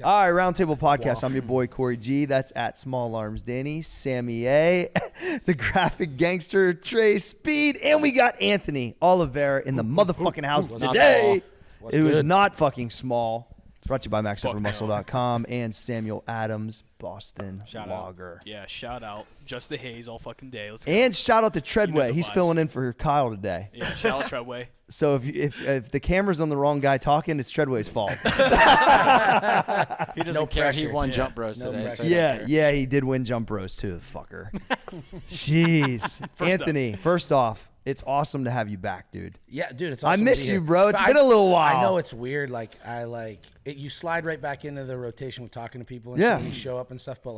All right, Roundtable Podcast. I'm your boy, Corey G. That's at Small Arms Danny, Sammy A, the graphic gangster, Trey Speed, and we got Anthony Oliveria in the motherfucking house today. It was not fucking small. It's brought to you by MaxEffortMuscle.com and Samuel Adams, Boston Lager. Yeah, shout out. Just the Haze all fucking day. Let's go. And shout out to Treadway. He's filling in for Kyle today. Yeah, shout out Treadway. So if the camera's on the wrong guy talking, it's Treadway's fault. He doesn't care. He won Jump Bros today. So yeah, he did win Jump Bros too, the fucker. Jeez. Anthony, first off, it's awesome to have you back, dude. Yeah, dude, it's awesome I miss to be you, here. bro. It's been a little while. I know it's weird. You slide right back into the rotation with talking to people and shit when you show up and stuff, but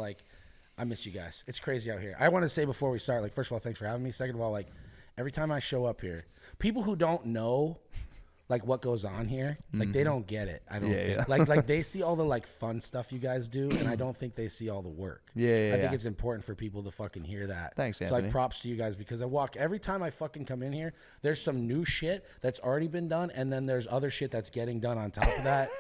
I miss you guys. It's crazy out here. I want to say before we start, first of all, thanks for having me. Second of all, every time I show up here, people who don't know what goes on here, they don't get it. I don't think. Yeah. They see all the fun stuff you guys do, and I don't think they see all the work. I think it's important for people to fucking hear that. Thanks, Anthony. So props to you guys, because every time I fucking come in here, there's some new shit that's already been done, and then there's other shit that's getting done on top of that.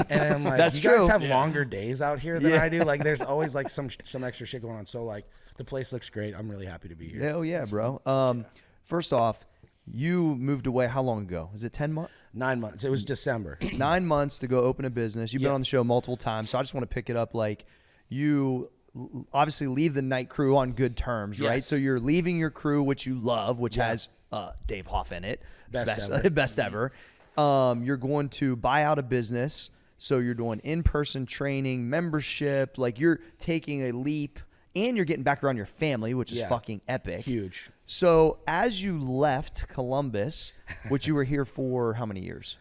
And I'm like, that's you true. guys have longer days out here than I do. There's always some extra shit going on. So the place looks great. I'm really happy to be here. Hell yeah, bro. First off, you moved away how long ago? Is it 10 months? 9 months. It was December. 9 months to go open a business. You've been on the show multiple times, so I just want to pick it up. You obviously leave the night crew on good terms, right? So you're leaving your crew, which you love, which has Dave Hoff in it. Best ever. You're going to buy out a business, so you're doing in-person training, membership. You're taking a leap, and you're getting back around your family, which is fucking epic. Huge. So as you left Columbus, which you were here for how many years?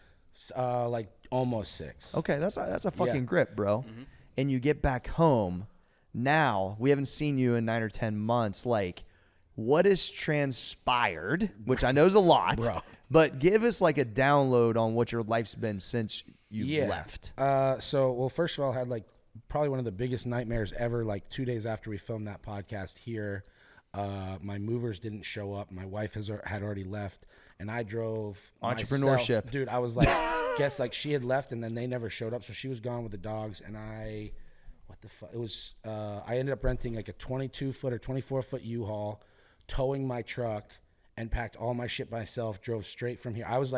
Almost 6. Okay, that's a fucking grip, bro. Mm-hmm. And you get back home. Now, we haven't seen you in 9 or 10 months. What has transpired, which I know is a lot, bro. But give us a download on what your life's been since you left. First of all, I had probably one of the biggest nightmares ever. 2 days after we filmed that podcast here, my movers didn't show up. My wife had already left, and I drove entrepreneurship. Myself. Dude, I was guess she had left, and then they never showed up, so she was gone with the dogs, and what the fuck? It was I ended up renting a 22-foot or 24-foot U-Haul, towing my truck, and packed all my shit myself. Drove straight from here. I was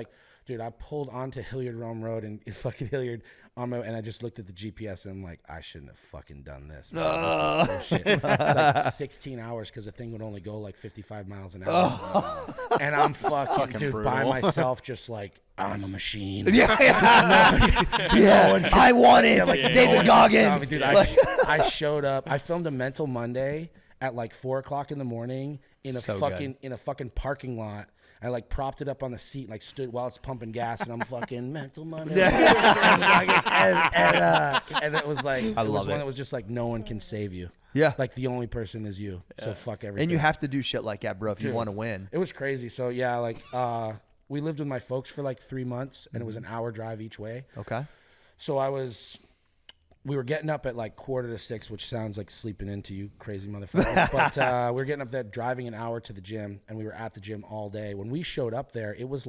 dude, I pulled onto Hilliard Rome Road and fucking Hilliard and I just looked at the GPS and I'm like, I shouldn't have fucking done this. This is bullshit. It's 16 hours because the thing would only go 55 miles an hour. And I'm fucking dude, brutal. By myself, just I'm a machine. I want it. David Goggins. Dude, I showed up. I filmed a Mental Monday at 4 o'clock in the morning in a fucking parking lot. I propped it up on the seat and stood while it's pumping gas, and I'm fucking Mental Monday. And it was one that was just no one can save you. Yeah. The only person is you. Yeah. So fuck everything. And you have to do shit like that, bro, if you want to win. It was crazy. So we lived with my folks for 3 months, and it was an hour drive each way. Okay. So we were getting up at 5:45, which sounds like sleeping into you crazy motherfucker. But we were getting up there, driving an hour to the gym, and we were at the gym all day. When we showed up there, it was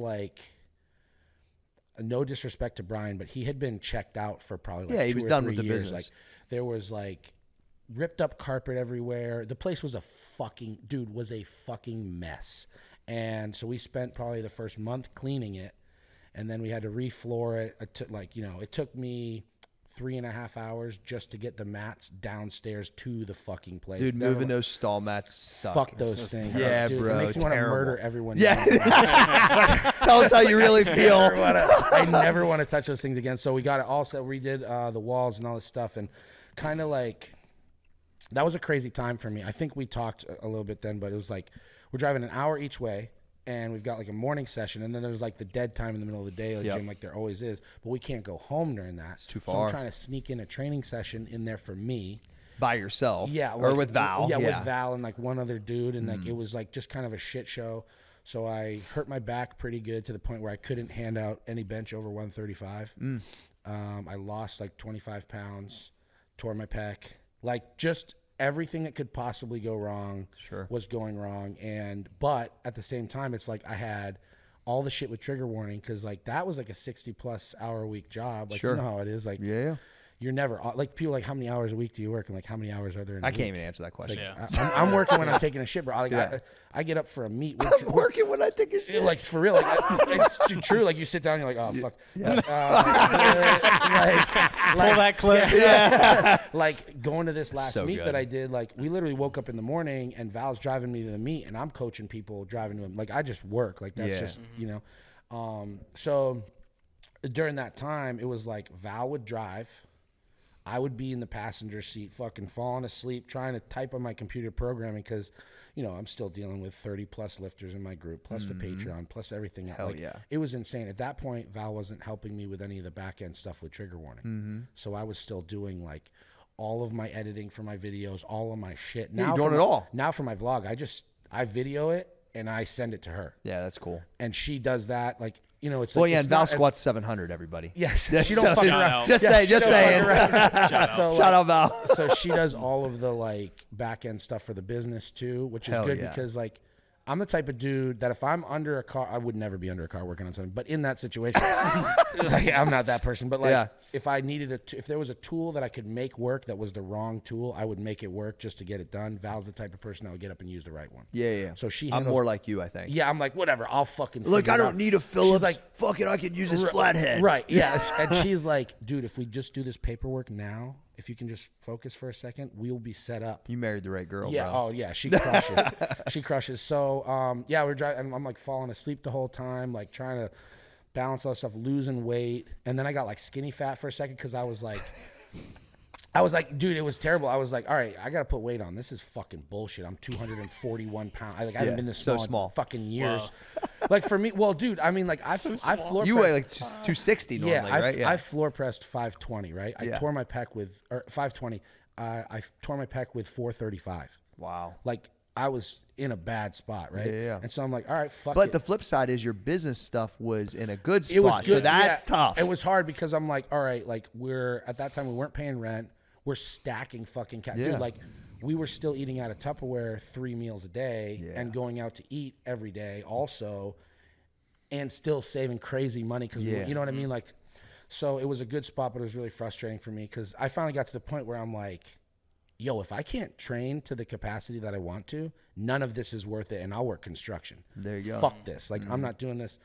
no disrespect to Brian, but he had been checked out for probably 2 or 3 years. He was done with the business. There was ripped up carpet everywhere. The place was a fucking mess. And so we spent probably the first month cleaning it, and then we had to refloor it. It took me 3.5 hours just to get the mats downstairs to the fucking place. Dude, moving those stall mats suck. Fuck those things. Yeah, dude, bro. It makes me want to murder everyone. Yeah. Tell us how you really feel. I never want to touch those things again. So we got it all set. We did the walls and all this stuff, and kind of that was a crazy time for me. I think we talked a little bit then, but it was we're driving an hour each way. And we've got a morning session, and then there's the dead time in the middle of the day, gym, there always is. But we can't go home during that. It's too far. So I'm trying to sneak in a training session in there for me. By yourself? Yeah. Or with Val? Yeah, with Val and one other dude, and it was just kind of a shit show. So I hurt my back pretty good to the point where I couldn't hand out any bench over 135. I lost 25 pounds, tore my pec, just everything that could possibly go wrong was going wrong. But at the same time, it's I had all the shit with trigger warning, because that was a 60+ hour a week job. You know how it is. you're never like people like how many hours a week do you work and like how many hours are there in a I week? can't even answer that question. Like, I'm working when I'm taking a shit, bro. Like, I get up for a meet. I'm working when I take a shit. Like for real, like it's true. Like you sit down, you're like, oh fuck. Yeah. Pull that clip. Yeah. Like going to this last So meet good. that I did, like we literally woke up in the morning and Val's driving me to the meet and I'm coaching people driving to him. Like I just work. Like that's just, you know. So during that time, it was like Val would drive. I would be in the passenger seat, fucking falling asleep, trying to type on my computer programming because, you know, I'm still dealing with 30 plus lifters in my group, plus the Patreon, plus everything else. Hell like, yeah. It was insane. At that point, Val wasn't helping me with any of the back end stuff with trigger warning. So I was still doing like all of my editing for my videos, all of my shit. Now you're doing it all. Now for my vlog, I video it and I send it to her. Yeah, that's cool. And she does that. Like, you know, it's Well, like, yeah, it's and Val not as- squats 700, everybody. Yes, That's she don't fuck Shout around. out. Just Yeah, say, she just don't saying. fuck around. Shout So, Shout out Val. so she does all of the like back end stuff for the business too, which is Hell good yeah. because like I'm the type of dude that if I'm under a car, I would never be under a car working on something. But in that situation, like, I'm not that person. But like, Yeah. if I needed if there was a tool that I could make work that was the wrong tool, I would make it work just to get it done. Val's the type of person that would get up and use the right one. Yeah. So she I'm handles- more like you, I think. Yeah, I'm like, whatever, I'll fucking Look, figure I it don't out. need a Phillips. She's like, fucking, I could use this flathead. Right, yeah. And she's like, dude, if we just do this paperwork now, if you can just focus for a second, we'll be set up. You married the right girl, Yeah, bro. oh yeah, she crushes. She crushes. So yeah, we're driving and I'm like falling asleep the whole time, like trying to balance all this stuff, losing weight. And then I got like skinny fat for a second because I was like, dude, it was terrible. I was like, all right, I got to put weight on. This is fucking bullshit. I'm 241 pounds. I haven't been this so small, in small. fucking years. Like for me, well, dude, I mean, like I floor You pressed- weigh like 260 normally, right? I floor pressed 520, right? I Yeah. tore my pec with, or 520. I tore my pec with 435. Wow. Like I was in a bad spot, right? Yeah. And so I'm like, all right, fuck But it. the flip side is your business stuff was in a good spot. It was good. So that's yeah. tough. It was hard because I'm like, all right, like at that time we weren't paying rent. We're stacking fucking Yeah. Dude, like we were still eating out of Tupperware 3 meals a day and going out to eat every day also and still saving crazy money because you know what I mean? Like, so it was a good spot, but it was really frustrating for me because I finally got to the point where I'm like, yo, if I can't train to the capacity that I want to, none of this is worth it and I'll work construction. There you go. Fuck this. Like, I'm not doing this.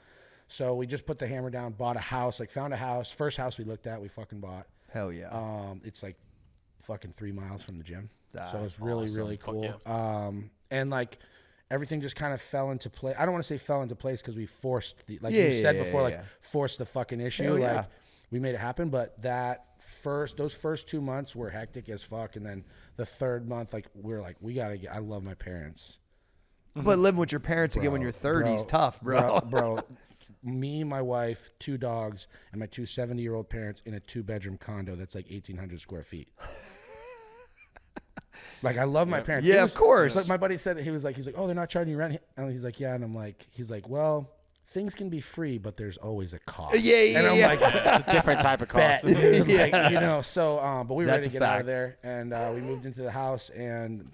So we just put the hammer down, bought a house, like found a house. First house we looked at, we fucking bought. Hell yeah. It's like fucking 3 miles from the gym. So That's it's really, awesome. really Fuck cool. yeah. And like everything just kind of fell into place. I don't want to say fell into place because we forced the, like Yeah, you said yeah, before, yeah, like yeah. forced the fucking issue. Hell yeah. Like we made it happen. But those first 2 months were hectic as fuck. And then the third month, like we're like, we got to get, I love my parents. But living with your parents again when you're 30 is tough, bro. Bro, me, my wife, 2 dogs, and my 2 70-year-old parents in a 2-bedroom condo that's like 1,800 square feet. Like, I love my parents. Yeah, of course. Like my buddy said, he's like, oh, they're not charging you rent? And he's like, yeah. And I'm like, well, things can be free, but there's always a cost. Yeah, And I'm yeah. like, It's a different type of cost. bet, dude. Like, you know, so, but we were That's ready to a get out fact. of there. And we moved into the house, and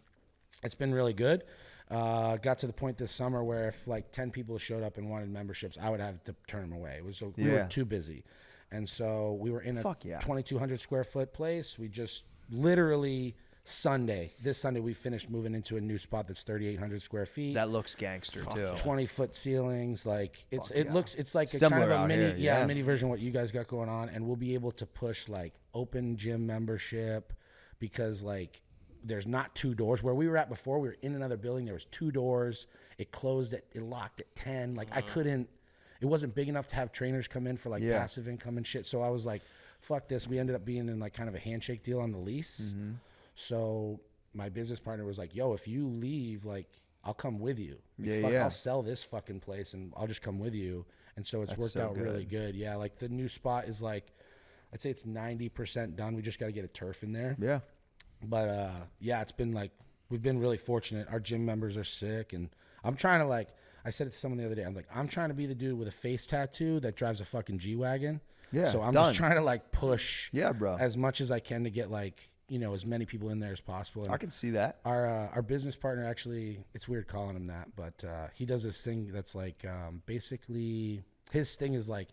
it's been really good. Got to the point this summer where if like 10 people showed up and wanted memberships, I would have to turn them away. It was we were too busy. And so we were in a Fuck yeah. 2,200 square foot place. We just literally this Sunday we finished moving into a new spot that's 3,800 square feet. That looks gangster too. 20-foot ceilings, like it's Fuck yeah. it's like a Similar kind of a out mini here, yeah. mini version of what you guys got going on, and we'll be able to push like open gym membership because like there's not 2 doors where we were at before. We were in another building. There was 2 doors. It closed it locked at 10. Like I couldn't. It wasn't big enough to have trainers come in for like passive income and shit. So I was like, fuck this. We ended up being in like kind of a handshake deal on the lease. So my business partner was like, yo, if you leave, like, I'll come with you. Like, fuck, I'll sell this fucking place and I'll just come with you. And so it's worked out really good. Yeah, like the new spot is like, I'd say it's 90% done. We just got to get a turf in there. Yeah. But yeah, it's been like, we've been really fortunate. Our gym members are sick. And I'm trying to like, I said it to someone the other day. I'm like, I'm trying to be the dude with a face tattoo that drives a fucking G-Wagon. Yeah, So I'm done. just trying to like push bro. as much as I can to get like, you know, as many people in there as possible. And I can see that. our business partner actually, it's weird calling him that, but he does this thing that's like basically his thing is like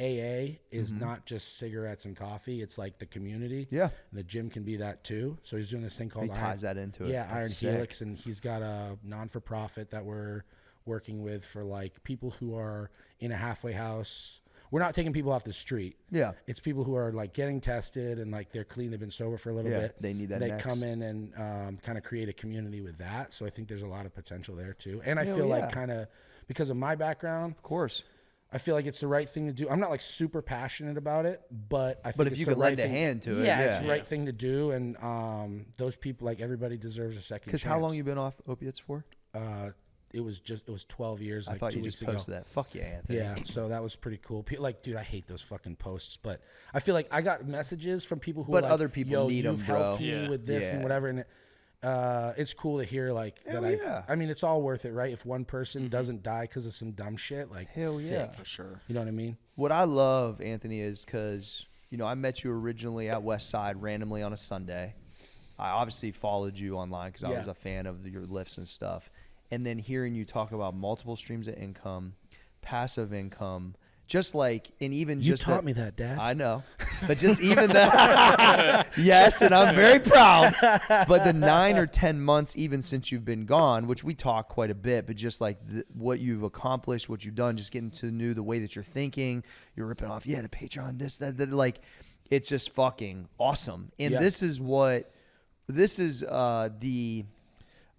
AA is not just cigarettes and coffee. It's like the community. Yeah. And the gym can be that too. So he's doing this thing called He ties that into it. Yeah, Iron That's Helix, and he's got a non-for-profit that we're working with for like people who are in a halfway house. We're not taking people off the street. Yeah. It's people who are like getting tested and like they're clean. They've been sober for a little bit. They need that. They next. come in and kind of create a community with that. So I think there's a lot of potential there too. And I Hell feel yeah. like kind of because of my background, Of course. I feel like it's the right thing to do. I'm not like super passionate about it, but I think But if it's you the could right lend a thing. hand to it, Yeah, it's yeah. the right thing to do. And those people, like everybody deserves a second chance. Because how long you been off opiates for? It was 12 years. I Like thought 2 you weeks just ago. posted that. Fuck yeah, Anthony. Yeah, so that was pretty cool. Like, dude, I hate those fucking posts, but I feel like I got messages from people who But are like, other people Yo, need 'em, you've helped bro. me Yeah. with this and Yeah. whatever, and it's cool to hear like Hell that. yeah. I mean, it's all worth it, right? If one person doesn't die because of some dumb shit, like Hell sick. yeah. For sure. You know what I mean? What I love, Anthony, is because, I met you originally at West Side randomly on a Sunday. I obviously followed you online because I Yeah. was a fan of your lifts and stuff. And then hearing you talk about multiple streams of income, passive income, just like, and even You just taught me that, Dad. I know, but just even that, yes, and I'm very proud. But the 9 or 10 months, even since you've been gone, which we talk quite a bit, but just like what you've accomplished, what you've done, just getting to know the way that you're thinking, you're ripping off, the Patreon, this, that, like, it's just fucking awesome. And Yeah. this is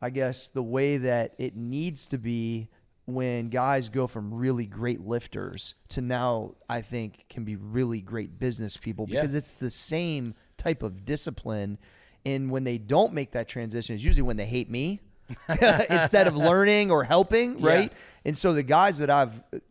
I guess the way that it needs to be when guys go from really great lifters to now, I think, can be really great business people because it's the same type of discipline. And when they don't make that transition, it's usually when they hate me instead of learning or helping, right? And so the guys that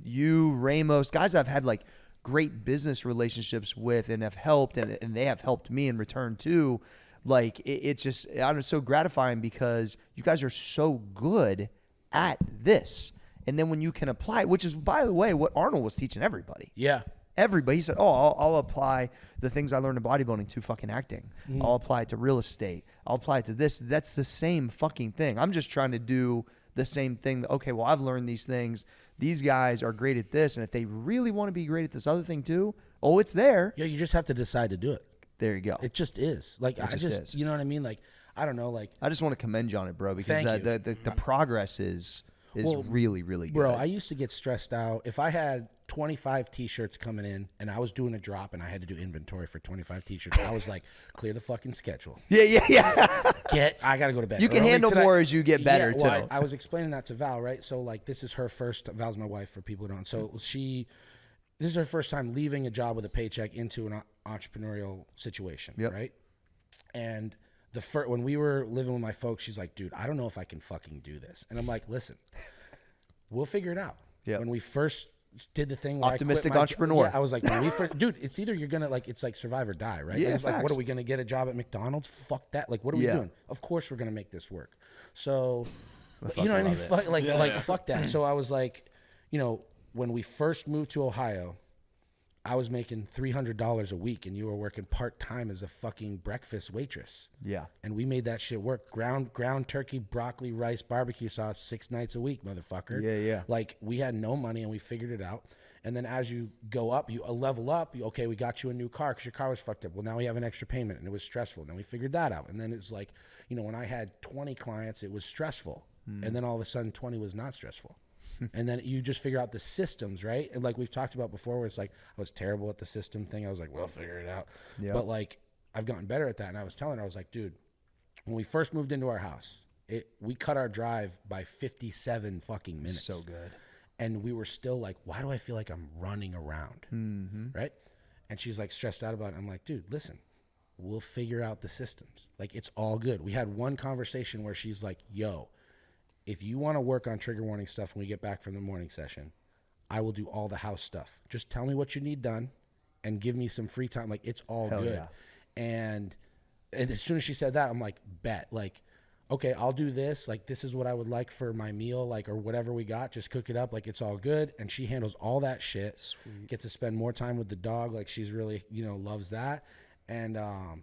Ramos, guys I've had like great business relationships with and have helped, and they have helped me in return too. Like it's just, I'm so gratifying because you guys are so good at this. And then when you can apply, which is, by the way, what Arnold was teaching everybody. Yeah. Everybody. He said, I'll apply the things I learned in bodybuilding to fucking acting. I'll apply it to real estate. I'll apply it to this. That's the same fucking thing. I'm just trying to do the same thing. Okay, well, I've learned these things. These guys are great at this. And if they really want to be great at this other thing too, it's there. Yeah, you just have to decide to do it. There you go. It just is. Like, It just is. you know what I mean? Like, I don't know, like. I just want to commend you on it, bro, because Thank you. the progress is really, really good. Bro, I used to get stressed out. If I had 25 T-shirts coming in and I was doing a drop and I had to do inventory for 25 T-shirts, I was like, clear the fucking schedule. Yeah. I got to go to bed. You can early handle tonight. more as you get better, well, too. I was explaining that to Val, right? So, like, this is her first, Val's my wife for people who don't. So this is her first time leaving a job with a paycheck into an entrepreneurial situation, right? And when we were living with my folks, she's like, dude, I don't know if I can fucking do this. And I'm like, listen, we'll figure it out. Yeah. When we first did the thing where Optimistic I quit entrepreneur. Yeah, I was like, dude, it's either you're gonna it's like survive or die, right? Yeah, Like, what facts. are we gonna get a job at McDonald's? Fuck that. Like, what are we doing? Of course we're gonna make this work. So, you know what I mean? Fuck that. So I was like, when we first moved to Ohio, I was making $300 a week and you were working part-time as a fucking breakfast waitress. Yeah. And we made that shit work. Ground turkey, broccoli, rice, barbecue sauce 6 nights a week, motherfucker. Yeah. Like, we had no money and we figured it out. And then as you go up, you level up, okay, we got you a new car because your car was fucked up. Well, now we have an extra payment and it was stressful. Then we figured that out. And then it's like, when I had 20 clients, it was stressful. And then all of a sudden 20 was not stressful. And then you just figure out the systems, right? And like we've talked about before, where it's like, I was terrible at the system thing. I was like, we'll figure it out. Yeah. But like, I've gotten better at that. And I was telling her, I was like, dude, when we first moved into our house, we cut our drive by 57 fucking minutes. So good. And we were still like, why do I feel like I'm running around? Right? And she's like stressed out about it. I'm like, dude, listen, we'll figure out the systems. Like, it's all good. We had one conversation where she's like, yo, if you want to work on trigger warning stuff when we get back from the morning session, I will do all the house stuff. Just tell me what you need done and give me some free time. Like, it's all Hell good. yeah. And as soon as she said that, I'm like, bet. Like, okay, I'll do this. Like, this is what I would like for my meal, like, or whatever we got. Just cook it up. Like, it's all good. And she handles all that shit. Sweet. Gets to spend more time with the dog. Like, she's really, loves that. And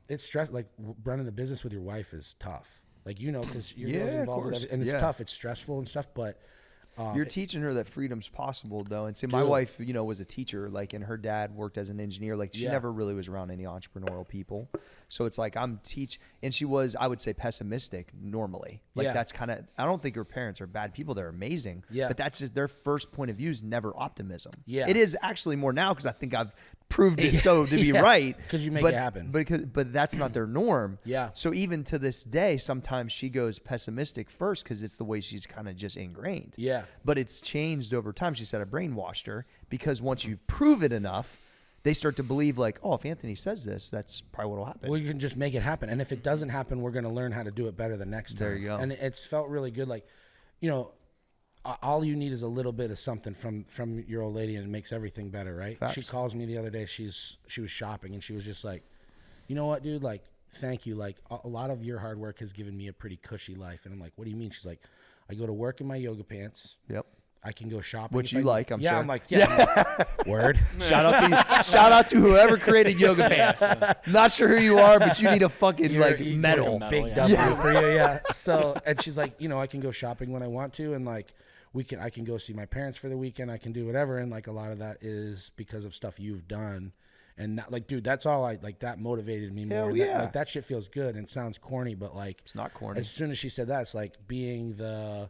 it's stress. Like, running the business with your wife is tough. Like, because you're Yeah, involved of with course. everything. And it's Yeah. tough. It's stressful and stuff. But You're teaching her that freedom's possible, though. And see, my wife, was a teacher, like, and her dad worked as an engineer. Like, she never really was around any entrepreneurial people. So it's like and she was, I would say, pessimistic normally. Like, that's kind of, I don't think her parents are bad people. They're amazing. Yeah. But that's just their first point of view is never optimism. Yeah. It is actually more now because I think I've proved it to be right. Because you make it happen. But that's not their norm. Yeah. So even to this day, sometimes she goes pessimistic first because it's the way she's kind of just ingrained. Yeah. But it's changed over time. She said I brainwashed her because once you prove it enough, they start to believe like, oh, if Anthony says this, that's probably what will happen. Well, you can just make it happen. And if it doesn't happen, we're going to learn how to do it better the next time. There you go. And it's felt really good. Like, all you need is a little bit of something from your old lady and it makes everything better, right? Facts. She calls me the other day. She was shopping and she was just like, you know what, dude? Like, thank you. Like, a lot of your hard work has given me a pretty cushy life. And I'm like, what do you mean? She's like, I go to work in my yoga pants. Yep. I can go shopping. Which you like, I'm sure. Yeah, I'm like, yeah. Word. Shout out to whoever created yoga pants. Not sure who you are, but you need a fucking medal. Big W for you, yeah. So, and she's like, I can go shopping when I want to, and like, I can go see my parents for the weekend. I can do whatever, and like a lot of that is because of stuff you've done. And that, like, dude, that's all that motivated me more. Hell yeah. That shit feels good and sounds corny, but like, it's not corny. As soon as she said that, it's like being the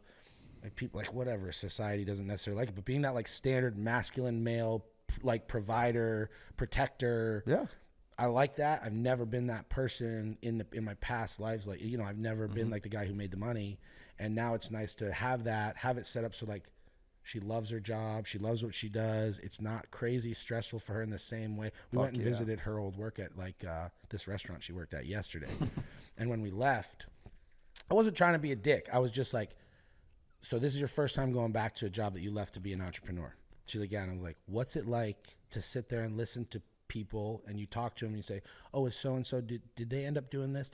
people, like, whatever, society doesn't necessarily like it, but being that like standard masculine male, like, provider, protector. Yeah. I like that. I've never been that person in my past lives. Like, I've never been like the guy who made the money. And now it's nice to have it set up so like she loves her job. She loves what she does. It's not crazy stressful for her in the same way. We went and visited her old work at like this restaurant she worked at yesterday. And when we left, I wasn't trying to be a dick. I was just like, so this is your first time going back to a job that you left to be an entrepreneur. She's like, yeah. And I was like, what's it like to sit there and listen to people and you talk to them and you say, oh, is so-and-so, did they end up doing this?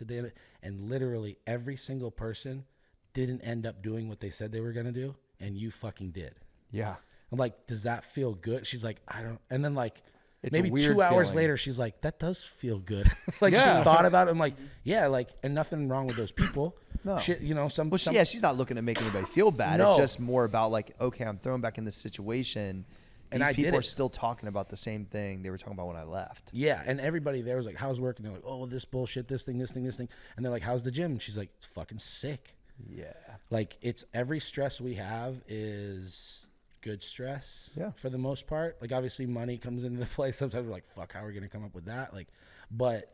And literally every single person didn't end up doing what they said they were going to do. And you fucking did. Yeah. I'm like, does that feel good? She's like, I don't. And then like, it's maybe 2 hours later, she's like, that does feel good. Like, she thought about it. I'm like, yeah, like, and nothing wrong with those people. No. Shit, she's not looking to make anybody feel bad. No. It's just more about like, okay, I'm thrown back in this situation. And these people are still talking about the same thing they were talking about when I left. Yeah, and everybody there was like, how's work? And they're like, oh, this bullshit, this thing. And they're like, how's the gym? And she's like, it's fucking sick. Yeah. Like, it's every stress we have is good stress for the most part. Like, obviously money comes into the play. Sometimes we're like, fuck, how are we going to come up with that? Like, but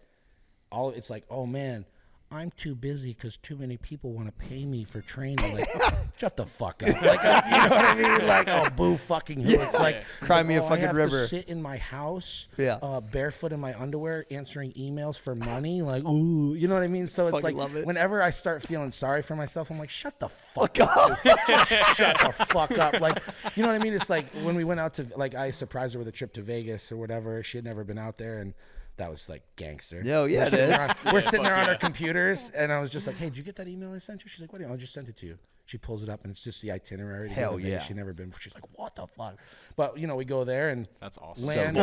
it's like, oh man, I'm too busy because too many people want to pay me for training. Like, shut the fuck up. Like, you know what I mean? Like, oh, boo fucking who. It's like, cry me a fucking I have river. to sit in my house, barefoot in my underwear, answering emails for money. Like, ooh, you know what I mean? So it's like, whenever I start feeling sorry for myself, I'm like, shut the fuck up. Just shut the fuck up. Like, you know what I mean? It's like when we went out to, like, I surprised her with a trip to Vegas or whatever. She had never been out there, and that was like gangster. No, yeah, it is. We're sitting there on our computers, and I was just like, hey, did you get that email I sent you? She's like, what? I just sent it to you. She pulls it up, and it's just the itinerary. Hell yeah. She'd never been before. She's like, what the fuck? But, we go there, and that's awesome.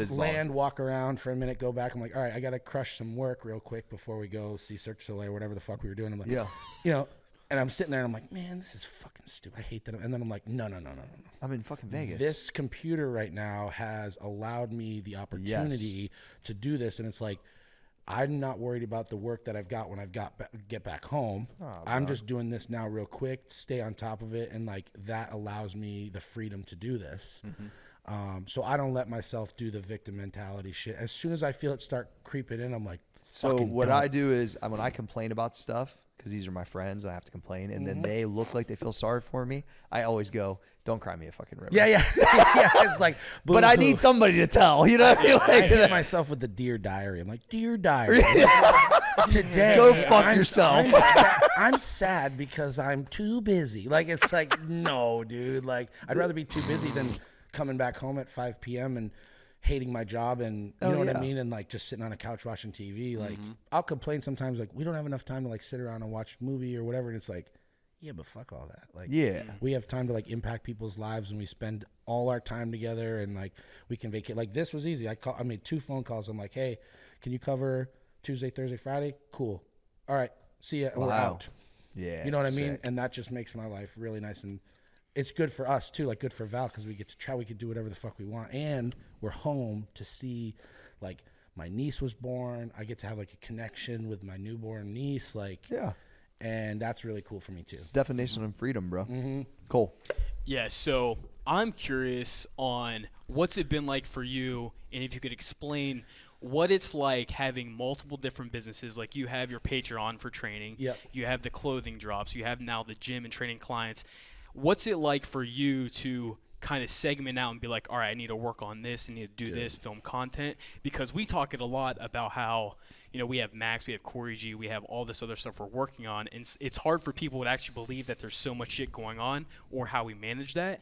Land, walk around for a minute, go back. I'm like, all right, I got to crush some work real quick before we go see Cirque du Soleil or whatever the fuck we were doing. I'm like, and I'm sitting there, and I'm like, man, this is fucking stupid. I hate that. And then I'm like, no. I'm in fucking Vegas. This computer right now has allowed me the opportunity to do this. And it's like, I'm not worried about the work that I've got when get back home. I'm just doing this now real quick, stay on top of it. And like, that allows me the freedom to do this. So I don't let myself do the victim mentality shit. As soon as I feel it start creeping in, I'm like, so what I do is when I complain about stuff, because these are my friends, I have to complain, and then they look like they feel sorry for me, I always go, don't cry me a fucking river. Yeah. It's like, but I need somebody to tell, you know what I mean? Like, I hit myself with the Dear Diary. I'm like, Dear Diary, today, go fuck yourself. I'm sad because I'm too busy. Like, it's like, no, dude. Like, I'd rather be too busy than coming back home at 5 p.m. and hating my job and you know what I mean, and like just sitting on a couch watching TV. Like, I'll complain sometimes, like, we don't have enough time to like sit around and watch a movie or whatever, and it's like, yeah, but fuck all that. Like, we have time to like impact people's lives, and we spend all our time together, and like we can vacate. Like, this was easy. I made 2 phone calls. I'm like, hey, can you cover Tuesday, Thursday, Friday? Cool. All right, see ya, and we're out. Yeah, you know what I mean? And that just makes my life really nice. And it's good for us too, like good for Val, because we get to try, we could do whatever the fuck we want, and we're home to see, like, my niece was born. I get to have like a connection with my newborn niece, like, and that's really cool for me too. It's definition of freedom, bro. Cool. Yeah, so I'm curious on what's it been like for you, and if you could explain what it's like having multiple different businesses. Like, you have your Patreon for training, you have the clothing drops, you have now the gym and training clients. What's it like for you to kind of segment out and be like, all right, I need to work on this, I need to do this, film content? Because we talk it a lot about how, you know, we have Max, we have Corey G, we have all this other stuff we're working on, and it's hard for people to actually believe that there's so much shit going on or how we manage that.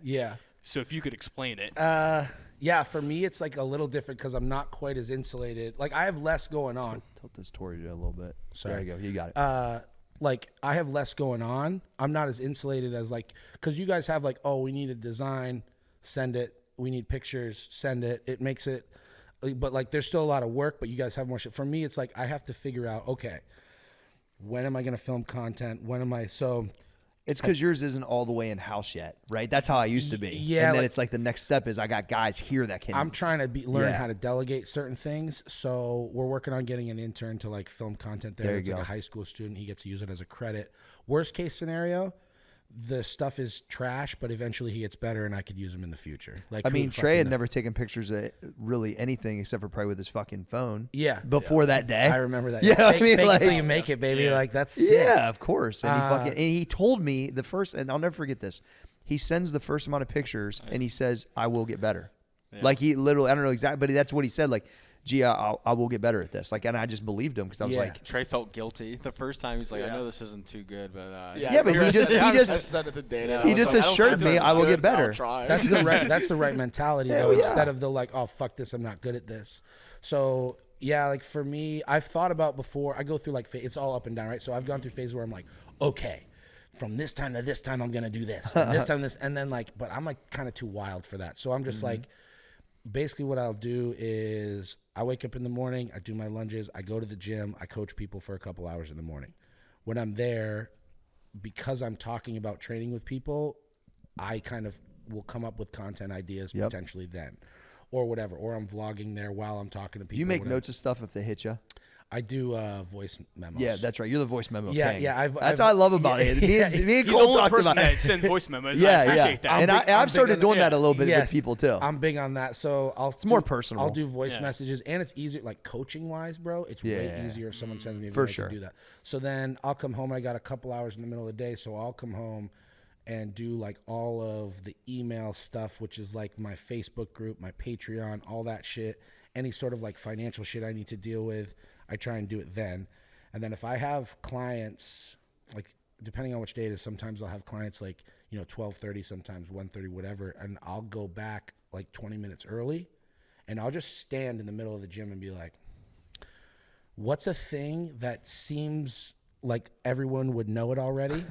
So if you could explain it. Yeah, for me, it's like a little different because I'm not quite as insulated. Like, I have less going on. Tilt this toward you a little bit. Sorry. There you go. You got it. Like, I have less going on. I'm not as insulated as, like, because you guys have, like, oh, we need a design, send it. We need pictures, send it. It makes it, but, like, there's still a lot of work, but you guys have more shit. For me, it's like I have to figure out, okay, when am I going to film content? When am I, so. It's because yours isn't all the way in house yet, right? That's how I used to be. Yeah. And then like, it's like the next step is I got guys here that can. I'm trying to learn how to delegate certain things. So we're working on getting an intern to like film content there. It's like a high school student. He gets to use it as a credit. Worst case scenario, the stuff is trash, but eventually he gets better and I could use him in the future. Like, I mean, Trey had never taken pictures of really anything except for probably with his fucking phone. Before that day. I remember that. Yeah. Fake, I mean, fake like, it till you make it, baby. Like, that's sick. Yeah, of course. And he told me the first, and I'll never forget this. He sends the first amount of pictures and he says, I will get better. Like, he literally, I don't know exactly, but that's what he said. Like, gee, I will get better at this. Like, and I just believed him because I was like, Trey felt guilty the first time. He's like, I know this isn't too good, but but he just sent it to Dana. He just assured me I will get better. That's the right mentality though. Instead of the like, oh fuck this, I'm not good at this. So yeah, like for me, I've thought about before. I go through like it's all up and down, right? So I've gone through phases where I'm like, okay, from this time to this time, I'm gonna do this, and this time this, and then like, but I'm like kind of too wild for that. So I'm just like. Basically what I'll do is I wake up in the morning, I do my lunges, I go to the gym, I coach people for a couple hours in the morning. When I'm there, because I'm talking about training with people, I kind of will come up with content ideas potentially then or whatever, or I'm vlogging there while I'm talking to people. You make notes of stuff if they hit you? I do voice memos. Yeah, that's right. You're the voice memo king. Yeah. That's what I love about it. Me and Cole talked about it. That sends voice memos. I appreciate that. And I've started doing that a little bit with people too. I'm big on that. So it's more personal. I'll do voice messages, and it's easier, like coaching wise, bro. It's way easier if someone sends me a video. For sure. Do that. So then I'll come home. I got a couple hours in the middle of the day, so I'll come home and do like all of the email stuff, which is like my Facebook group, my Patreon, all that shit. Any sort of like financial shit I need to deal with. I try and do it then. And then if I have clients, like depending on which day it is, sometimes I'll have clients like, 12:30, sometimes 1:30, whatever. And I'll go back like 20 minutes early and I'll just stand in the middle of the gym and be like, what's a thing that seems like everyone would know it already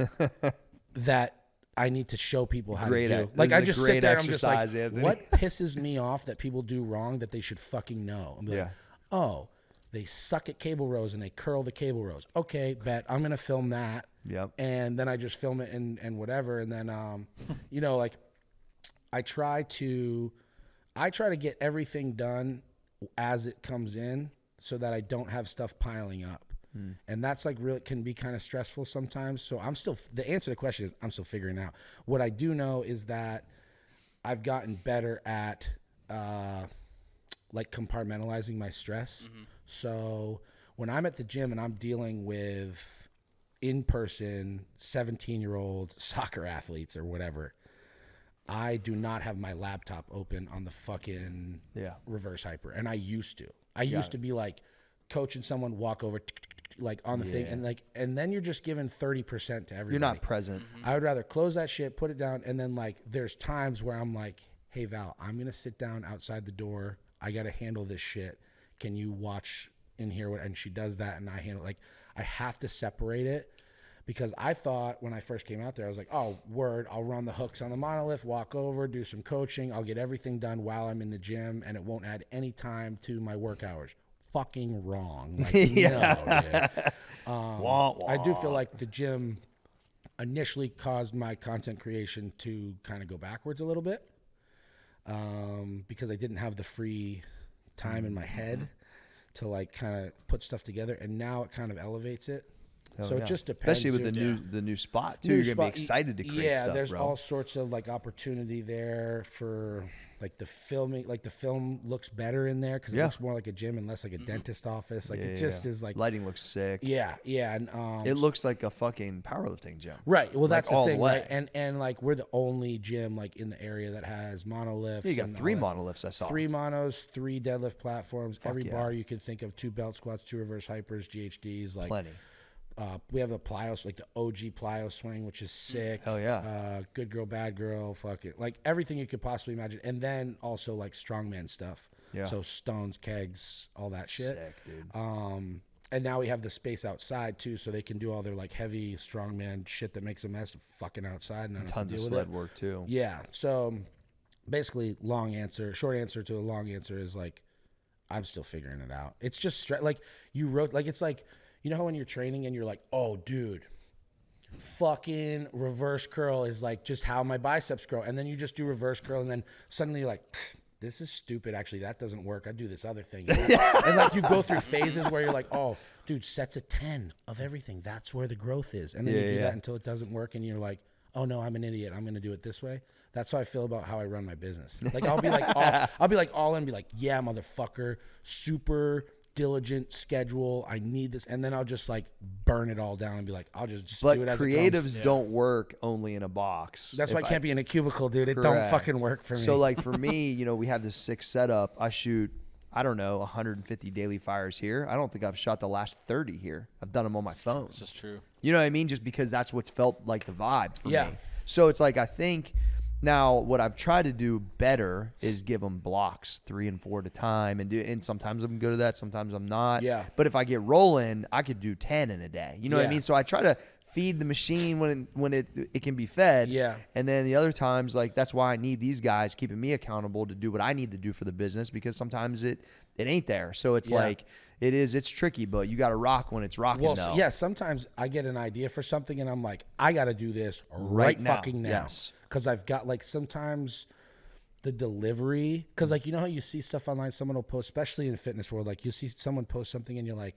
that I need to show people how to do? Like I just sit there and I'm just like, what pisses me off that people do wrong that they should fucking know? I'm like, oh, they suck at cable rows and they curl the cable rows. Okay, bet I'm gonna film that. Yep. And then I just film it and whatever. And then like I try to get everything done as it comes in so that I don't have stuff piling up. And that's like really can be kind of stressful sometimes. So the answer to the question is I'm still figuring out. What I do know is that I've gotten better at like compartmentalizing my stress. So when I'm at the gym and I'm dealing with in-person 17-year-old soccer athletes or whatever, I do not have my laptop open on the fucking reverse hyper. And I used to. I used to be like coaching someone, walk over like on the thing and then you're just giving 30% to everybody. You're not present. I would rather close that shit, put it down, and then like there's times where I'm like, hey Val, I'm gonna sit down outside the door. I gotta handle this shit. Can you watch in here? And she does that and I handle like I have to separate it because I thought when I first came out there, I was like, oh, word, I'll run the hooks on the monolith, walk over, do some coaching. I'll get everything done while I'm in the gym and it won't add any time to my work hours. Fucking wrong. Like, no, dude. I do feel like the gym initially caused my content creation to kind of go backwards a little bit, because I didn't have the free time in my head to like kind of put stuff together, and now it kind of elevates it. So it just depends. Especially with the new spot too. You're gonna be excited to create stuff, there's bro. all sorts of like opportunity there for like the filming. Like the film looks better in there because it looks more like a gym and less like a dentist office. Like it just is like lighting looks sick. Yeah, and it looks like a fucking powerlifting gym. Right. Well, that's all the the thing, way. right? And like we're the only gym like in the area that has monolifts. Yeah, you got and 3 all that. monolifts. I saw 3 monos, 3 deadlift platforms. Every yeah. bar you can think of, 2 belt squats, 2 reverse hypers, GHDs. Like plenty. We have a plyo, like the OG plyo swing, which is sick. Hell yeah. Good girl, bad girl, fuck it. Like everything you could possibly imagine. And then also like strongman stuff. Yeah. So stones, kegs, all that shit. Sick, dude. And now we have the space outside too, so they can do all their like heavy strongman shit that makes a mess fucking outside. And Tons of sled work too. Yeah. So basically, short answer to a long answer is like, I'm still figuring it out. It's just like you wrote, like it's like, you know how when you're training and you're like, oh, dude, fucking reverse curl is like just how my biceps grow. And then you just do reverse curl and then suddenly you're like, this is stupid. Actually, that doesn't work. I do this other thing. And like you go through phases where you're like, oh, dude, sets of 10 of everything. That's where the growth is. And then you do that until it doesn't work. And you're like, oh no, I'm an idiot. I'm going to do it this way. That's how I feel about how I run my business. Like I'll be like all in, be like, yeah, motherfucker, super diligent schedule. I need this, and then I'll just like burn it all down and be like, I'll just do it as it comes. Creatives don't work only in a box. That's why I can't be in a cubicle, dude. It Correct. don't fucking work for me. So like for me, you know, we have this sick setup. I shoot, I don't know, 150 daily fires here. I don't think I've shot the last 30 here. I've done them on my phone. This is true. You know what I mean? Just because that's what's felt like the vibe for Yeah. me. So it's like I think now what I've tried to do better is give them blocks 3 and 4 at a time, and sometimes I'm good at that, sometimes I'm not. Yeah. But if I get rolling, I could do 10 in a day. You know what I Yeah. mean? So I try to feed the machine when it can be fed. Yeah. And then the other times, like that's why I need these guys keeping me accountable to do what I need to do for the business, because sometimes it ain't there. So it's like it's tricky, but you got to rock when it's rocking. well, though. yeah, sometimes I get an idea for something and I'm like, I got to do this right now. fucking now. Yes. Because I've got like sometimes the delivery, because like, you know how you see stuff online, someone will post, especially in the fitness world, like you see someone post something and you're like,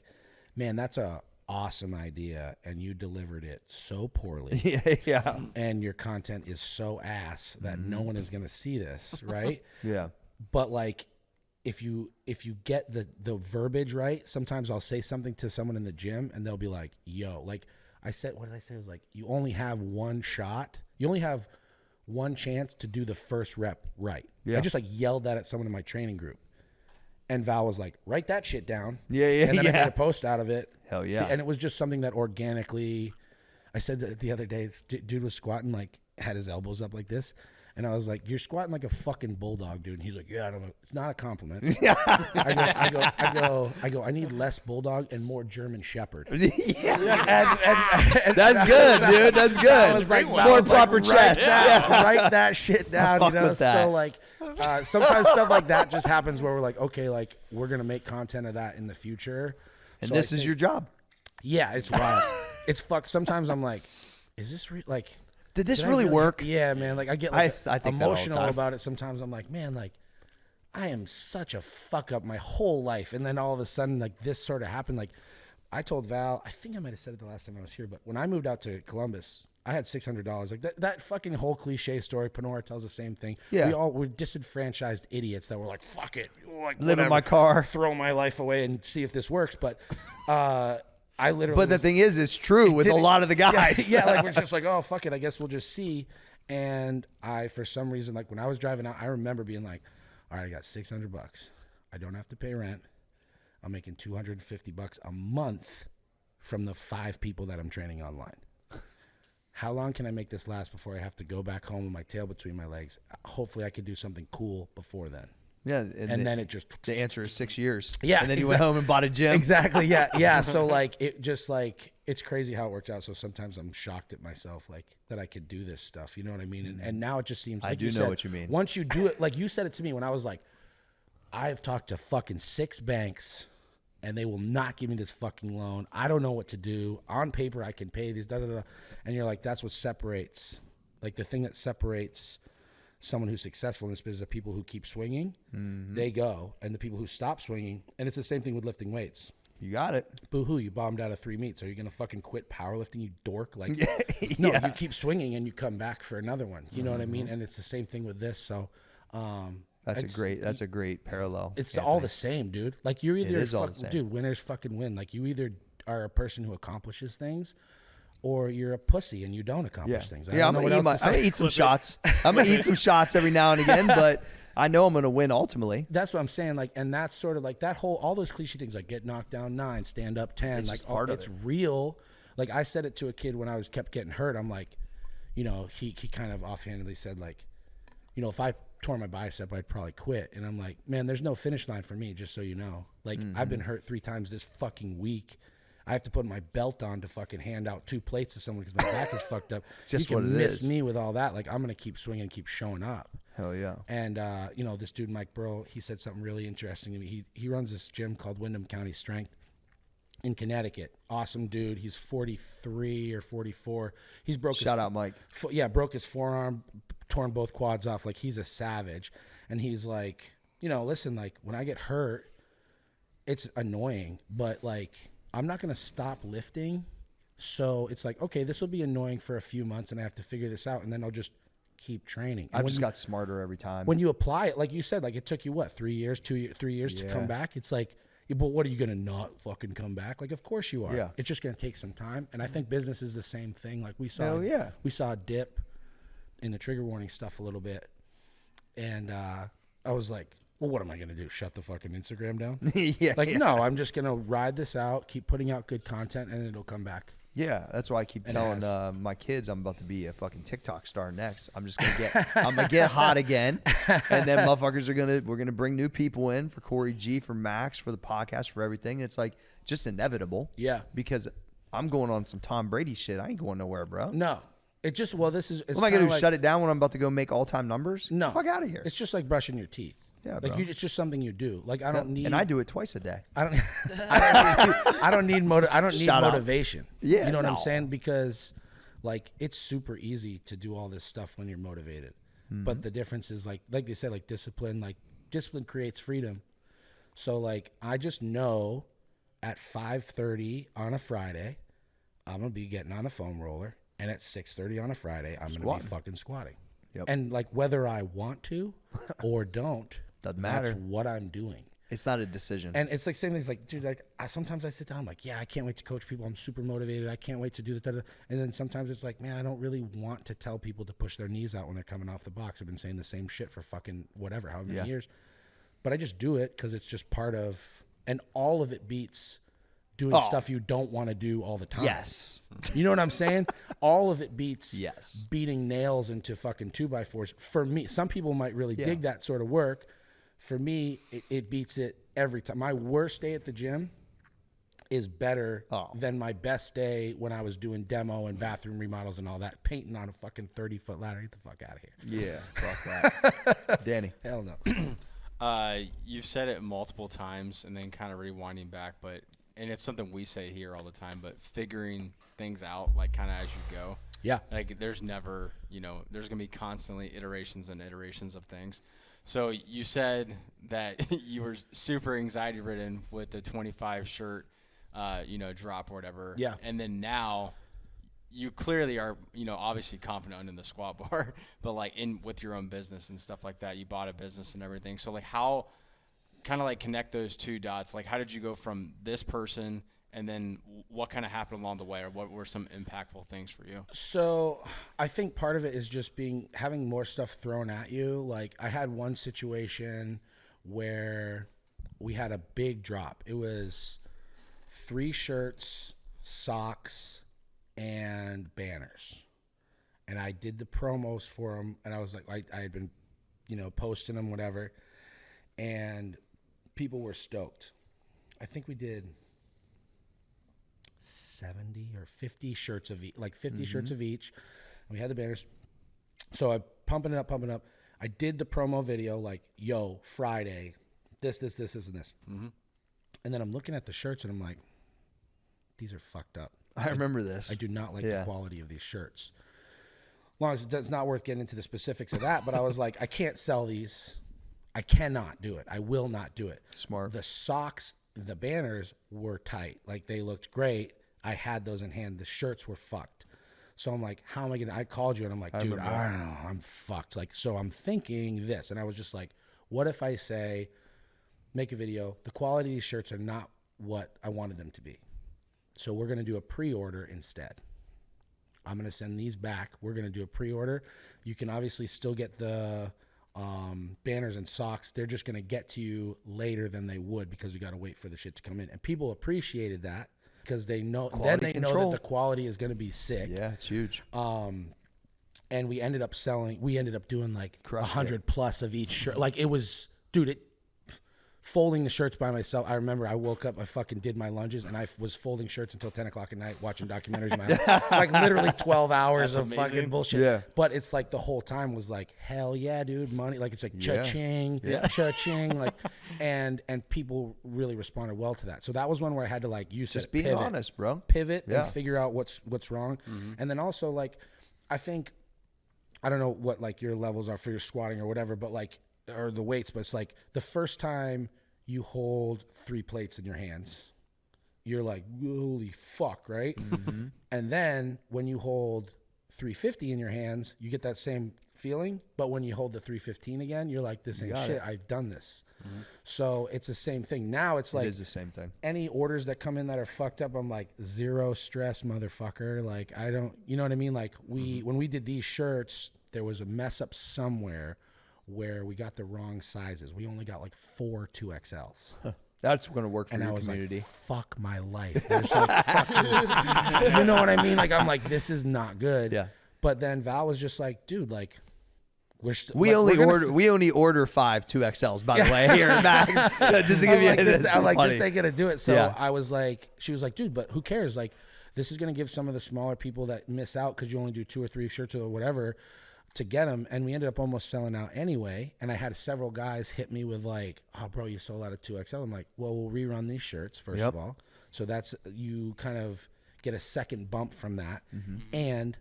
man, that's a awesome idea, and you delivered it so poorly. yeah. And your content is so ass that no one is going to see this, right? Yeah. But like, if you get the verbiage right, sometimes I'll say something to someone in the gym and they'll be like, yo, like I said, what did I say? It was like, you only have one shot. You only have one chance to do the first rep right. Yeah. I just like yelled that at someone in my training group. And Val was like, write that shit down. Yeah. And then I made a post out of it. Hell yeah. And it was just something that organically, I said that the other day, this dude was squatting, like had his elbows up like this. And I was like, you're squatting like a fucking bulldog, dude. And he's like, yeah, I don't know. It's not a compliment. I go, I need less bulldog and more German shepherd. And That's good, dude. That's good. I was like, more proper chest. Write that shit down, you know? with that. So like, sometimes stuff like that just happens where we're like, okay, like we're going to make content of that in the future. And So this I is think- your job. Yeah, it's wild. It's fucked. Sometimes I'm like, is this like, Did this did I really work? Yeah, man. Like I get like I think that all the emotional time. about it. Sometimes I'm like, man, like I am such a fuck up my whole life. And then all of a sudden, like this sort of happened. Like I told Val, I think I might have said it the last time I was here, but when I moved out to Columbus, I had $600. Like that fucking whole cliche story. Panora tells the same thing. Yeah. We're disenfranchised idiots that were like, fuck it. Like, Live in whatever, my car. throw my life away and see if this works. But I literally But the thing is, it's true with a didn't- lot of the guys. Yeah, like we're just like, oh fuck it, I guess we'll just see. And I, for some reason, like when I was driving out, I remember being like, all right, I got $600. I don't have to pay rent. I'm making $250 a month from the 5 people that I'm training online. How long can I make this last before I have to go back home with my tail between my legs? Hopefully I could do something cool before then. Yeah. And then it just the answer is 6 years. Yeah, And then you went home and bought a gym. Exactly. Yeah. So like it just like it's crazy how it worked out. So sometimes I'm shocked at myself, like that I could do this stuff. You know what I mean? And now it just seems like I do you know said, what you mean. Once you do it, like you said it to me when I was like, I've talked to fucking 6 banks and they will not give me this fucking loan. I don't know what to do. On paper, I can pay these, and you're like, that's what separates, like the thing that separates someone who's successful in this business are people who keep swinging, they go, and the people who stop swinging, and it's the same thing with lifting weights. You got it. Boo-hoo, you bombed out of 3 meets. Are you going to fucking quit powerlifting, you dork? Like, no, you keep swinging and you come back for another one. You know what I mean? And it's the same thing with this. So, that's a great parallel. It's all the same, dude. Like you're either, all the same. Dude, winners fucking win. Like you either are a person who accomplishes things or you're a pussy and you don't accomplish things. I'm gonna eat some shots. I'm gonna eat some shots every now and again, but I know I'm gonna win ultimately. That's what I'm saying. Like, and that's sort of like that whole, all those cliche things like get knocked down 9, stand up 10. It's like just part of it's it. real. Like I said it to a kid when I kept getting hurt. I'm like, you know, he kind of offhandedly said like, you know, if I tore my bicep, I'd probably quit. And I'm like, man, there's no finish line for me, just so you know. Like I've been hurt 3 times this fucking week. I have to put my belt on to fucking hand out 2 plates to someone because my back is fucked up. Just you can what it miss is. me with all that. Like I'm gonna keep swinging, keep showing up. Hell yeah. And you know, this dude Mike Burrow, he said something really interesting to me. He runs this gym called Windham County Strength in Connecticut. Awesome dude. He's 43 or 44. He's broke. Shout out Mike. Broke his forearm, torn both quads off. Like he's a savage. And he's like, you know, listen, like when I get hurt, it's annoying, but like I'm not gonna stop lifting. So it's like, okay, this will be annoying for a few months, and I have to figure this out, and then I'll just keep training. I've just got smarter every time. When you apply it, like you said, like it took you what, 3 years, 3 years to come back. It's like, yeah, but what are you gonna not fucking come back? Like, of course you are. Yeah. It's just gonna take some time. And I think business is the same thing. Like we saw, we saw a dip in the trigger warning stuff a little bit, and I was like, well, what am I gonna do? Shut the fucking Instagram down? No, I'm just gonna ride this out, keep putting out good content, and it'll come back. Yeah, that's why I keep telling my kids I'm about to be a fucking TikTok star next. I'm just gonna get hot again, and then motherfuckers we're gonna bring new people in for Corey G, for Max, for the podcast, for everything. It's like just inevitable. Yeah, because I'm going on some Tom Brady shit. I ain't going nowhere, bro. No, it just this is. It's what am I gonna do? Shut it down when I'm about to go make all time numbers? No, fuck out of here. It's just like brushing your teeth. Yeah, like bro. it's just something you do. Like I don't need, and I do it twice a day. I don't need motivation. Yeah, you know what I'm saying? Because like it's super easy to do all this stuff when you're motivated, but the difference is like they said, like discipline. Like discipline creates freedom. So like I just know at 5:30 on a Friday, I'm gonna be getting on a foam roller, and at 6:30 on a Friday, I'm gonna be fucking squatting. Yep. And like whether I want to or don't. Doesn't matter. That's what I'm doing. It's not a decision. And it's like same things like, dude, like sometimes I sit down, I'm like, yeah, I can't wait to coach people. I'm super motivated. I can't wait to do that. And then sometimes it's like, man, I don't really want to tell people to push their knees out when they're coming off the box. I've been saying the same shit for fucking whatever, however many years. But I just do it because it's just part of, and all of it beats doing stuff you don't want to do all the time. Yes. You know what I'm saying? All of it beats beating nails into fucking 2x4s. For me, some people might really dig that sort of work. For me, it beats it every time. My worst day at the gym is better than my best day when I was doing demo and bathroom remodels and all that, painting on a fucking 30-foot ladder. Get the fuck out of here. Yeah, fuck that. Danny. Hell no. You've said it multiple times and then kind of rewinding back, and it's something we say here all the time, but figuring things out, like kind of as you go. Yeah. Like there's never, there's going to be constantly iterations and iterations of things. So you said that you were super anxiety ridden with the 25 shirt, drop or whatever. Yeah. And then now you clearly are, obviously confident in the squat bar, but like with your own business and stuff like that, you bought a business and everything. So like how kind of like connect those two dots? Like how did you go from this person and then what kind of happened along the way, or what were some impactful things for you? So I think part of it is just having more stuff thrown at you. Like I had one situation where we had a big drop. It was 3 shirts, socks, and banners. And I did the promos for them, and I was like, I had been, posting them, whatever. And people were stoked. I think we did 70 or 50 shirts of each, like 50 shirts of each. And we had the banners. So I pumping it up. I did the promo video like, yo, Friday, this, and this. And then I'm looking at the shirts and I'm like, these are fucked up. I remember this. I do not like the quality of these shirts. As long as it's not worth getting into the specifics of that, but I was like, I can't sell these. I cannot do it. I will not do it. Smart. The socks, the banners were tight. Like, they looked great. I had those in hand. The shirts were fucked. So I'm like, how am I going to, I called you and I'm like, dude, I don't know. I'm fucked. Like, so I'm thinking this. And I was just like, what if I say, make a video, the quality of these shirts are not what I wanted them to be. So we're going to do a pre-order instead. I'm going to send these back. We're going to do a pre-order. You can obviously still get the banners and socks. They're just going to get to you later than they would because we got to wait for the shit to come in. And people appreciated that because they know, then they know that the quality is going to be sick. Yeah, it's huge. And we ended up doing like 100 plus of each shirt. Like, it was, dude, folding the shirts by myself. I remember I woke up, I fucking did my lunges, and I was folding shirts until 10 o'clock at night, watching documentaries. Like, literally 12 hours of fucking bullshit. Yeah. But it's like the whole time was like, hell yeah, dude, money. Like, it's like cha-ching, cha-ching. Like, and people really responded well to that. So that was one where I had to, like, just being honest, bro. Pivot and figure out what's wrong. And then also, like, I think, I don't know what, like, your levels are for your squatting or whatever, but, like, or the weights, but it's like the first time you hold 3 plates in your hands, you're like, holy fuck, right? And then when you hold 350 in your hands, you get that same feeling. But when you hold the 315 again, you're like, this ain't shit. I've done this. So it's the same thing. Now it's like, it is the same thing. Any orders that come in that are fucked up, I'm like, zero stress, motherfucker. Like, I don't, you know what I mean? Like, when we did these shirts, there was a mess up somewhere where we got the wrong sizes. We only got like 4 2XLs. That's going to work for and your I was community. Like, fuck my life. There's like, fucking, you know what I mean? Like, I'm like, this is not good. Yeah. But then Val was just like, dude, like, we only order 5 2XLs, by the way, here at Max. Just to give you this. I'm like, this ain't gonna do it. So I was like, she was like, dude, but who cares? Like, this is gonna give some of the smaller people that miss out because you only do 2 or 3 shirts or whatever to get them. And we ended up almost selling out anyway. And I had several guys hit me with like, oh, bro, you sold out of 2XL. I'm like, well, we'll rerun these shirts first of all. So that's, you kind of get a second bump from that. And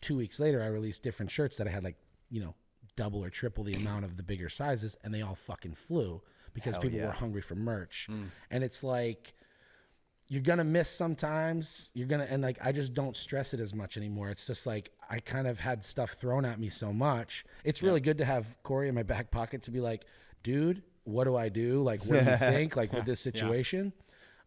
2 weeks later, I released different shirts that I had like, you know, double or triple the amount of the bigger sizes, and they all fucking flew because people were hungry for merch. And it's like, you're gonna miss sometimes. And like, I just don't stress it as much anymore. It's just like, I kind of had stuff thrown at me so much. It's really good to have Corey in my back pocket to be like, dude, what do I do? Like, what do you think? Like, with this situation?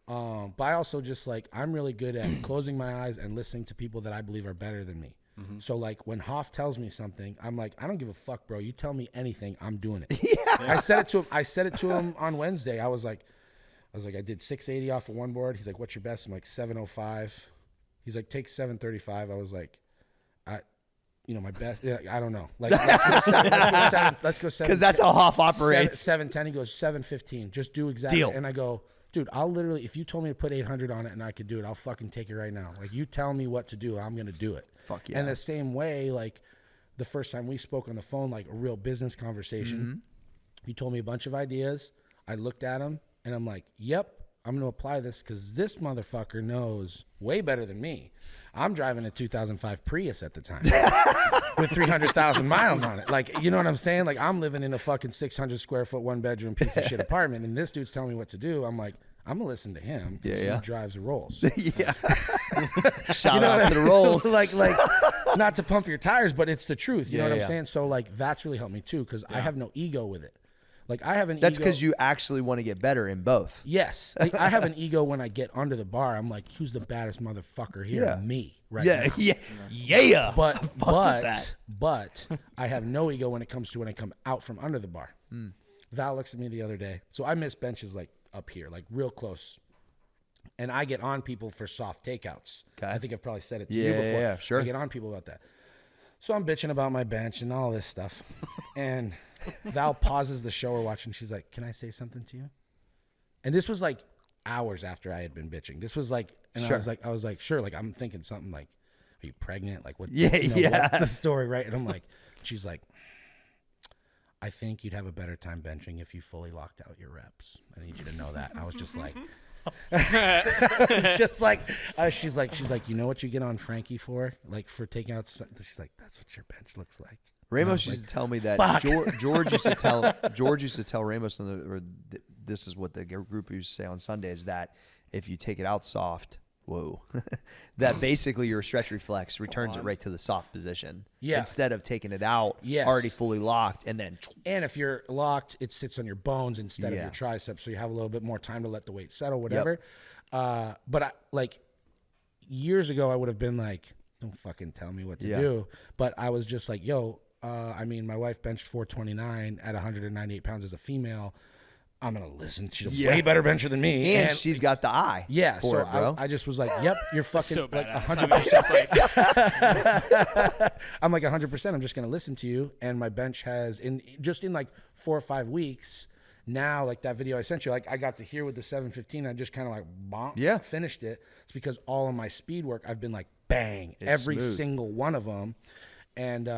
But I also just like, I'm really good at closing my eyes and listening to people that I believe are better than me. So like, when Hoff tells me something, I'm like, I don't give a fuck, bro. You tell me anything, I'm doing it. I said it to him on Wednesday. I was like, I did 680 off of one board. He's like, what's your best? I'm like, 705. He's like, take 735. I was like, my best. Yeah, I don't know. Like, let's go 7. Because that's how Hoff operates. 710. He goes 715. Just do exactly. Deal. And I go, dude, I'll literally, if you told me to put 800 on it and I could do it, I'll fucking take it right now. Like, you tell me what to do, I'm gonna do it. Fuck yeah. And the same way, like, the first time we spoke on the phone, like a real business conversation, he told me a bunch of ideas. I looked at him and I'm like, yep, I'm going to apply this because this motherfucker knows way better than me. I'm driving a 2005 Prius at the time with 300,000 miles on it. Like, you know what I'm saying? Like, I'm living in a fucking 600 square foot, 1-bedroom piece of shit apartment. And this dude's telling me what to do. I'm like, I'm going to listen to him because he drives the rolls. Shout out to the rolls. like, not to pump your tires, but it's the truth. You know what I'm saying? So like, that's really helped me too. Cause I have no ego with it. Like, I have an ego. That's because you actually want to get better in both. Yes. Like, I have an ego when I get under the bar. I'm like, who's the baddest motherfucker here? Yeah. Me right now. Yeah. But I have no ego when it comes to when I come out from under the bar. Val looks at me the other day. So I miss benches like up here, like real close. And I get on people for soft takeouts. Okay. I think I've probably said it to you before. Yeah, sure. I get on people about that. So I'm bitching about my bench and all this stuff. And Val pauses the show we're watching. She's like, can I say something to you? And this was like hours after I had been bitching. This was like, and I was like, sure. Like, I'm thinking something like, are you pregnant? Like, what? What's the story, right? And I'm like, she's like, I think you'd have a better time benching if you fully locked out your reps. I need you to know that. I was just like, just like, she's like, you know what you get on Frankie for? Like for taking out, she's like, that's what your bench looks like. Ramos used to tell me that George used to tell Ramos, this is what the group used to say on Sundays, that if you take it out soft, that basically your stretch reflex returns it right to the soft position. Yeah. Instead of taking it out already fully locked and then. And if you're locked, it sits on your bones instead of your triceps, so you have a little bit more time to let the weight settle, whatever. Yep. But like years ago, I would have been like, don't fucking tell me what to do. But I was just like, yo, I mean, my wife benched 429 at 198 pounds as a female. I'm going to listen. She's a way better bencher than me. And she's got the eye. Yeah. For so it, bro. I just was like, yep, you're fucking so like badass. 100%. I'm like 100%. I'm just going to listen to you. And my bench has, in like 4 or 5 weeks, now, like that video I sent you, like I got to hear with the 715. I just kind of like bonk, finished it. It's because all of my speed work, I've been like bang, every single one of them. And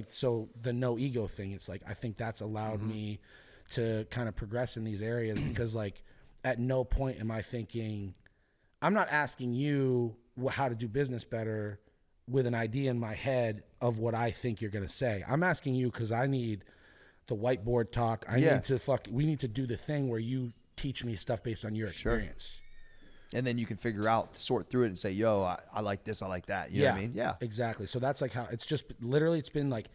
so the no ego thing, it's like, I think that's allowed me to kind of progress in these areas, because like at no point am I thinking, I'm not asking you how to do business better with an idea in my head of what I think you're going to say. I'm asking you because I need the whiteboard talk. We need to do the thing where you teach me stuff based on your experience. And then you can figure out, sort through it and say, yo, I like this, I like that. You know what I mean? Yeah. Exactly. So that's like how it's just literally, it's been like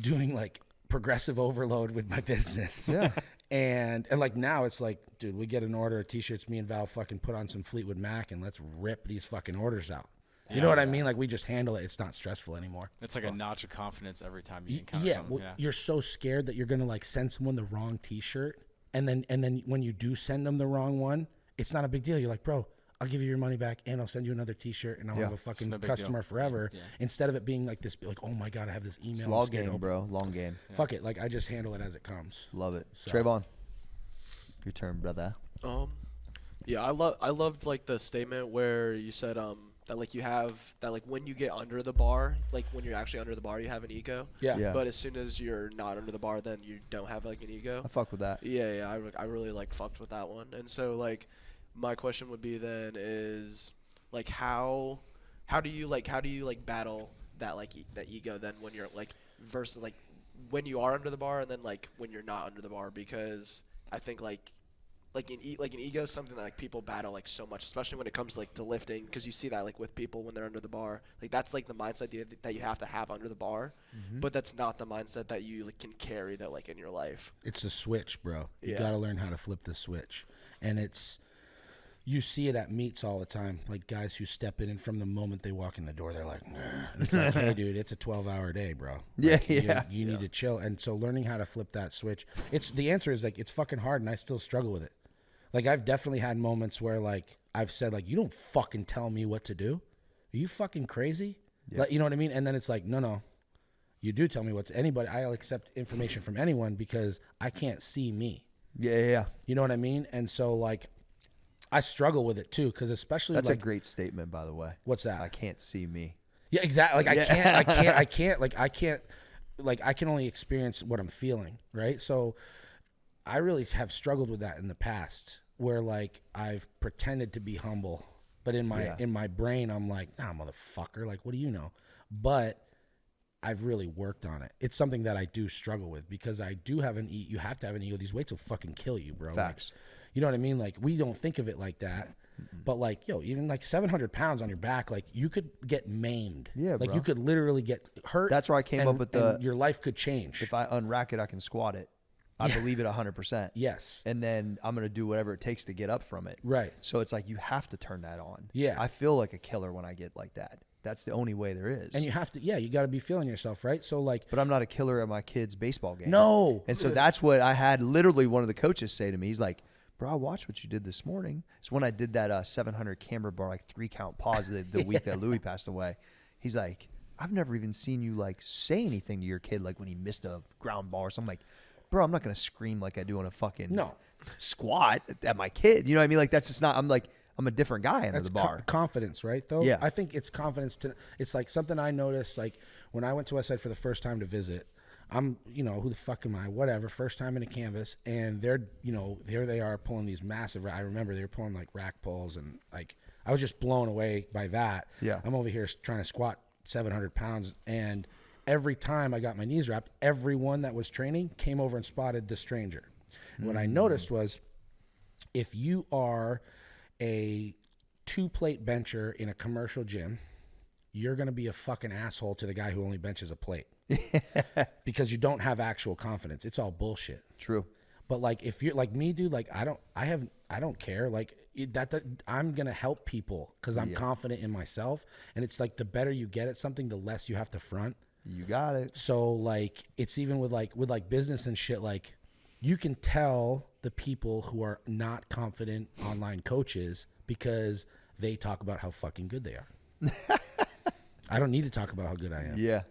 doing like progressive overload with my business. Yeah. And like now it's like, dude, we get an order of t-shirts, me and Val fucking put on some Fleetwood Mac and let's rip these fucking orders out. You know what I mean? Like we just handle it. It's not stressful anymore. It's like a notch of confidence every time you encounter something. Well, you're so scared that you're going to like send someone the wrong t-shirt. And then when you do send them the wrong one, it's not a big deal. You're like, bro, I'll give you your money back and I'll send you another t-shirt and I'll have a fucking customer forever. Yeah. Instead of it being like this, like, oh my God, I have this email. It's long game, bro. Long game. Yeah. Fuck it. Like I just handle it as it comes. Love it. So. Trayvon, your turn, brother. Yeah, I loved like the statement where you said that like you have that like when you get under the bar, like when you're actually under the bar, you have an ego. Yeah. But as soon as you're not under the bar, then you don't have like an ego. I fuck with that. Yeah. I really like fucked with that one. And so like my question would be then is like how do you battle that like that ego then when you're like versus like when you are under the bar and then like when you're not under the bar, because I think like an ego is something that like people battle like so much, especially when it comes like to lifting, because you see that like with people when they're under the bar, like that's like the mindset that you have to have under the bar, but that's not the mindset that you like, can carry that like in your life. It's a switch, bro. You got to learn how to flip the switch, and you see it at meets all the time, like guys who step in and from the moment they walk in the door, they're like, nah. It's like, hey, dude, it's a 12-hour day, bro. Like, you need to chill. And so learning how to flip that switch, the answer is like, it's fucking hard, and I still struggle with it. Like I've definitely had moments where like I've said like, you don't fucking tell me what to do. Are you fucking crazy? Yeah. Like, you know what I mean? And then it's like, no, you do tell me what to anybody. I'll accept information from anyone because I can't see me. Yeah. You know what I mean? And so like, I struggle with it too, because especially that's like, a great statement, by the way. What's that? I can't see me. Yeah, exactly. Like I can only experience what I'm feeling, right? So I really have struggled with that in the past, where like I've pretended to be humble, but in my brain I'm like, nah, motherfucker, like what do you know? But I've really worked on it. It's something that I do struggle with, because I do have you have to have an ego. These weights will fucking kill you, bro. Facts. Like, you know what I mean? Like we don't think of it like that, but like, yo, even like 700 pounds on your back, like you could get maimed. Yeah, like bro. You could literally get hurt. That's where I came up with your life could change. If I unrack it, I can squat it. I believe it 100%. Yes. And then I'm going to do whatever it takes to get up from it. Right. So it's like you have to turn that on. Yeah. I feel like a killer when I get like that. That's the only way there is. And you have to, you got to be feeling yourself, right? So like. But I'm not a killer at my kid's baseball game. No. And so that's what I had literally one of the coaches say to me. He's like, bro, I watched what you did this morning. It's when I did that 700 camber bar, like 3-count pause the week that Louis passed away. He's like, I've never even seen you like say anything to your kid, like when he missed a ground ball or something. Like, bro, I'm not going to scream like I do on a fucking squat at my kid. You know what I mean? Like, that's just not, I'm a different guy under the bar. Confidence, right? Though, yeah. I think it's confidence it's like something I noticed, like when I went to Westside for the first time to visit, I'm, who the fuck am I? Whatever. First time in a canvas, and they're, there they are pulling these massive. I remember they were pulling like rack pulls, and like I was just blown away by that. Yeah. I'm over here trying to squat 700 pounds, and every time I got my knees wrapped, everyone that was training came over and spotted the stranger. And what I noticed was, if you are a 2-plate bencher in a commercial gym, you're going to be a fucking asshole to the guy who only benches a plate. Because you don't have actual confidence. It's all bullshit. True. But like, if you're like me, dude, like I don't care. Like I'm going to help people because I'm confident in myself. And it's like, the better you get at something, the less you have to front. You got it. So like, it's even with business and shit, like you can tell the people who are not confident online coaches because they talk about how fucking good they are. I don't need to talk about how good I am. Yeah.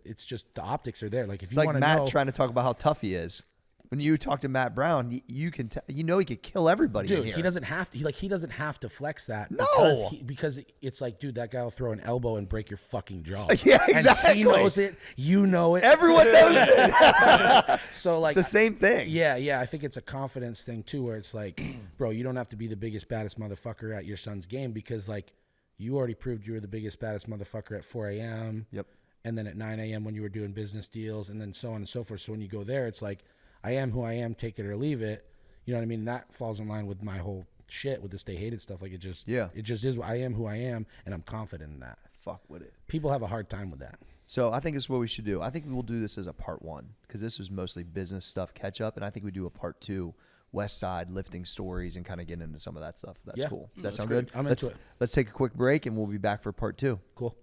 It's just the optics are there. Like if It's you like want to Matt know, trying to talk about how tough he is. When you talk to Matt Brown, you can he could kill everybody. dude, in here. he doesn't have to. He doesn't have to flex that. No. because it's like, dude, that guy will throw an elbow and break your fucking jaw. Yeah, exactly. And he knows it. You know it. Everyone knows it. So like, It's the same thing. Yeah. I think it's a confidence thing too, where it's like, bro, you don't have to be the biggest, baddest motherfucker at your son's game because like, you already proved you were the biggest, baddest motherfucker at 4 a.m. Yep. And then at 9 a.m. when you were doing business deals, and then so on and so forth. So when you go there, it's like, I am who I am, take it or leave it. You know what I mean? And that falls in line with my whole shit with the Stay Hated stuff. Like it just is. I am who I am, and I'm confident in that. Fuck with it. People have a hard time with that. So I think this is what we should do. I think we'll do this as a part 1 because this was mostly business stuff catch up, and I think we do a part 2, West Side lifting stories, and kind of get into some of that stuff. That's cool. Does that sound good? I'm into it. Let's take a quick break, and we'll be back for part 2. Cool.